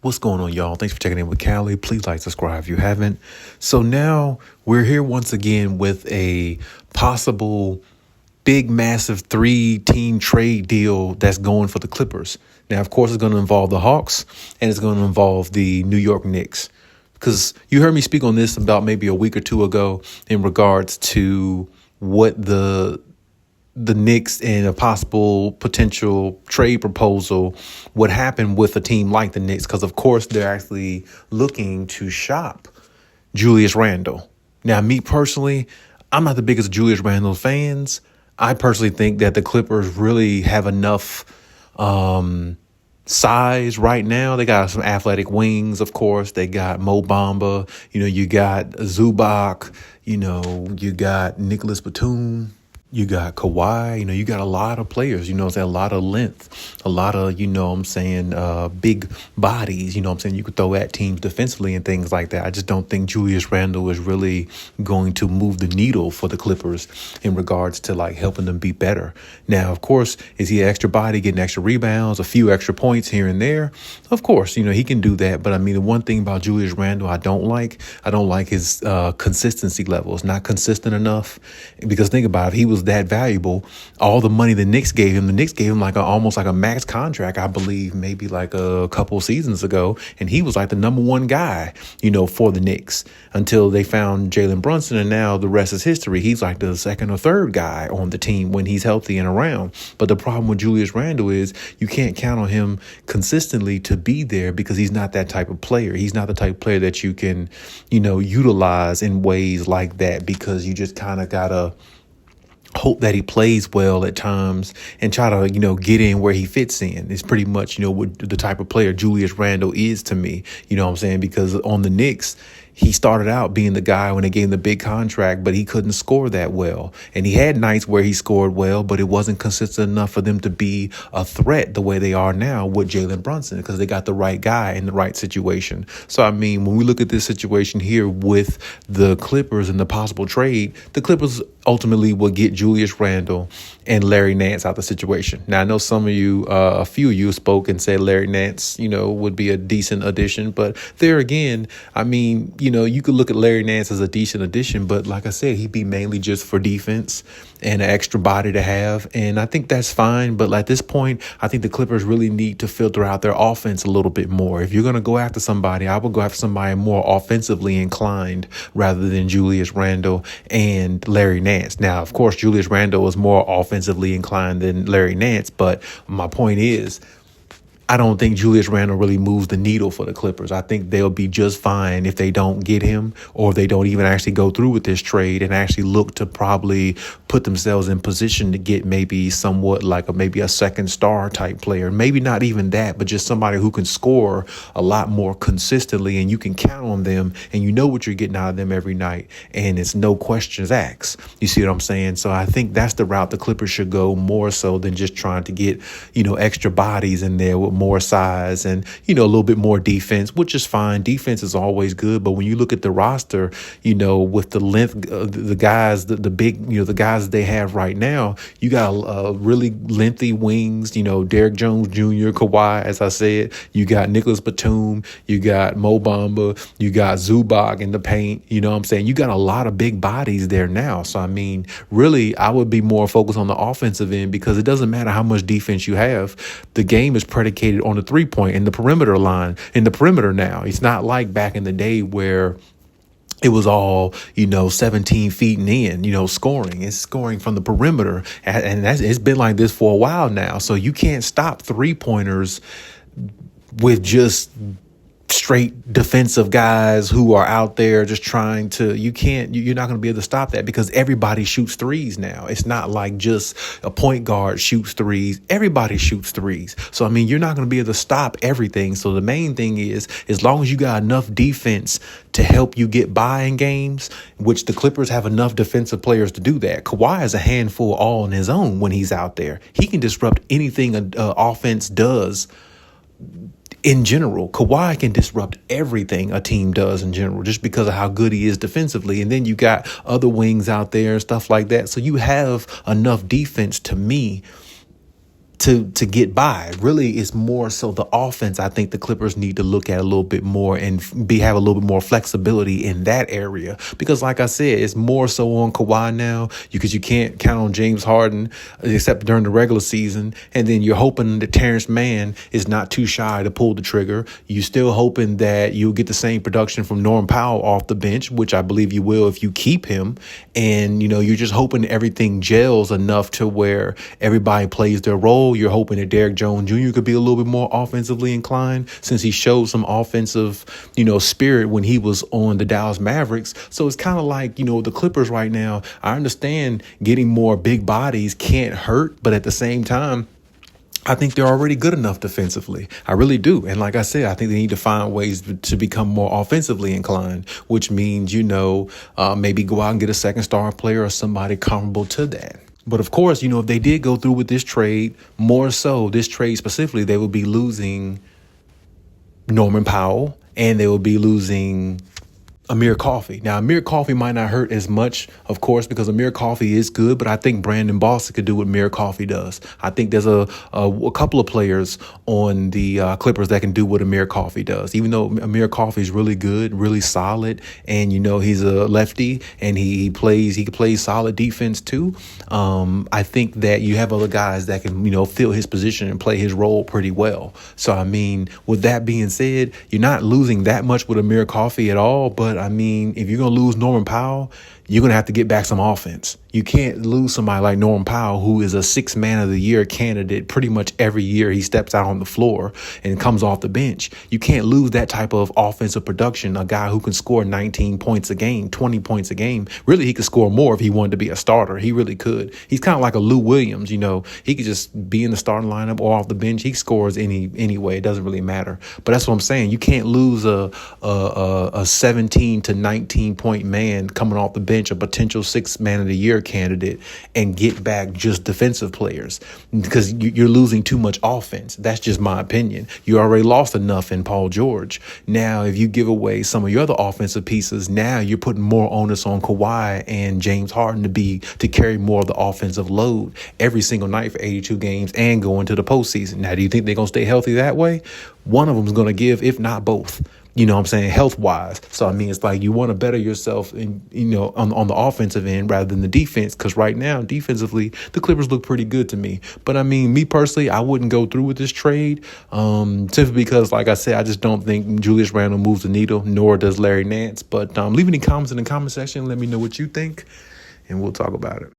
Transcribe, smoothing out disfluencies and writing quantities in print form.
What's going on, y'all? Thanks for checking in with Callie. Please like, subscribe if you haven't. So now we're here once again with a possible big, massive 3-team trade deal that's going for the Clippers. Now, of course, it's going to involve the Hawks and it's going to involve the New York Knicks. Because you heard me speak on this about maybe a week or two ago in regards to what the Knicks and a possible potential trade proposal would happen with a team like the Knicks, because of course they're actually looking to shop Julius Randle. Now, me personally, I'm not the biggest Julius Randle fans. I personally think that the Clippers really have enough size right now. They got some athletic wings, of course. They got Mo Bamba. You got Zubac. You got Nicholas Batum. You got Kawhi, you got a lot of players, it's a lot of length, a lot of, big bodies, you could throw at teams defensively and things like that. I just don't think Julius Randle is really going to move the needle for the Clippers in regards to like helping them be better. Now, of course, is he an extra body, getting extra rebounds, a few extra points here and there? Of course, he can do that. But I mean, the one thing about Julius Randle I don't like his consistency levels, not consistent enough. Because think about it, if he was that valuable, all the money the Knicks gave him like almost like a max contract, I believe, maybe like a couple seasons ago, and he was like the number one guy, for the Knicks until they found Jalen Brunson, and now the rest is history. He's like the second or third guy on the team when he's healthy and around. But the problem with Julius Randle is you can't count on him consistently to be there because he's not that type of player. He's not the type of player that you can, utilize in ways like that, because you just kind of gotta hope that he plays well at times and try to, get in where he fits in. It's pretty much, what the type of player Julius Randle is to me, because on the Knicks, he started out being the guy when they gave him the big contract, but he couldn't score that well. And he had nights where he scored well, but it wasn't consistent enough for them to be a threat the way they are now with Jalen Brunson, because they got the right guy in the right situation. So, I mean, when we look at this situation here with the Clippers and the possible trade, the Clippers ultimately will get Julius Randle and Larry Nance out of the situation. Now, I know some of you, a few of you spoke and said Larry Nance, would be a decent addition. But there again, I mean, you could look at Larry Nance as a decent addition, but like I said, he'd be mainly just for defense and an extra body to have. And I think that's fine. But at this point, I think the Clippers really need to filter out their offense a little bit more. If you're going to go after somebody, I would go after somebody more offensively inclined rather than Julius Randle and Larry Nance. Now, of course, Julius Randle is more offensively inclined than Larry Nance. But my point is, I don't think Julius Randle really moves the needle for the Clippers. I think they'll be just fine if they don't get him, or if they don't even actually go through with this trade and actually look to probably put themselves in position to get maybe somewhat like maybe a second star type player. Maybe not even that, but just somebody who can score a lot more consistently and you can count on them and you know what you're getting out of them every night. And it's no questions asked. You see what I'm saying? So I think that's the route the Clippers should go, more so than just trying to get, extra bodies in there with more size and, a little bit more defense, which is fine. Defense is always good. But when you look at the roster, with the length, the guys, the big, the guys they have right now, you got really lengthy wings, Derrick Jones Jr., Kawhi, as I said, you got Nicholas Batum, you got Mo Bamba, you got Zubac in the paint. You know what I'm saying? You got a lot of big bodies there now. So, I mean, really, I would be more focused on the offensive end, because it doesn't matter how much defense you have. The game is predicated on the 3-point and the perimeter line, in the perimeter now. It's not like back in the day where it was all, 17 feet and in, scoring. It's scoring from the perimeter. And it's been like this for a while now. So you can't stop 3-pointers with just straight defensive guys who are out there just trying to, you're not going to be able to stop that, because everybody shoots threes now. It's not like just a point guard shoots threes. Everybody shoots threes. So, I mean, you're not going to be able to stop everything. So the main thing is, as long as you got enough defense to help you get by in games, which the Clippers have enough defensive players to do that. Kawhi is a handful all on his own when he's out there. He can disrupt anything an offense does in general. Kawhi can disrupt everything a team does in general, just because of how good he is defensively. And then you got other wings out there and stuff like that. So you have enough defense, to me, to get by. Really, it's more so the offense. I think the Clippers need to look at a little bit more and have a little bit more flexibility in that area, because like I said, it's more so on Kawhi now, because you can't count on James Harden except during the regular season, and then you're hoping that Terrence Mann is not too shy to pull the trigger. You're still hoping that you'll get the same production from Norm Powell off the bench, which I believe you will if you keep him, and you're just hoping everything gels enough to where everybody plays their role. You're hoping that Derrick Jones Jr. could be a little bit more offensively inclined, since he showed some offensive, spirit when he was on the Dallas Mavericks. So it's kind of like, the Clippers right now, I understand getting more big bodies can't hurt, but at the same time, I think they're already good enough defensively. I really do. And like I said, I think they need to find ways to become more offensively inclined, which means, maybe go out and get a second star player or somebody comparable to that. But of course, if they did go through with this trade, more so this trade specifically, they would be losing Norman Powell and they will be losing Amir Coffey. Now, Amir Coffey might not hurt as much, of course, because Amir Coffey is good, but I think Brandon Boston could do what Amir Coffey does. I think there's a couple of players on the Clippers that can do what Amir Coffey does, even though Amir Coffey is really good, really solid, and he's a lefty and he plays solid defense too. I think that you have other guys that can fill his position and play his role pretty well. So I mean, with that being said, you're not losing that much with Amir Coffey at all, but I mean, if you're going to lose Norman Powell, you're going to have to get back some offense. You can't lose somebody like Norman Powell, who is a 6th Man of the Year candidate pretty much every year he steps out on the floor and comes off the bench. You can't lose that type of offensive production, a guy who can score 19 points a game, 20 points a game. Really, he could score more if he wanted to be a starter. He really could. He's kind of like a Lou Williams, He could just be in the starting lineup or off the bench. He scores anyway. It doesn't really matter. But that's what I'm saying. You can't lose a 17 to 19 point man coming off the bench, a potential 6th Man of the Year candidate, and get back just defensive players, because you're losing too much offense. That's just my opinion. You already lost enough in Paul George. Now, if you give away some of your other offensive pieces, now you're putting more onus on Kawhi and James Harden to carry more of the offensive load every single night for 82 games and go into the postseason. Now, do you think they're going to stay healthy that way? One of them is going to give, if not both. I'm saying, health wise. So, I mean, it's like you want to better yourself on the offensive end rather than the defense. Because right now, defensively, the Clippers look pretty good to me. But I mean, me personally, I wouldn't go through with this trade simply because, like I said, I just don't think Julius Randle moves the needle, nor does Larry Nance. But leave any comments in the comment section. Let me know what you think, and we'll talk about it.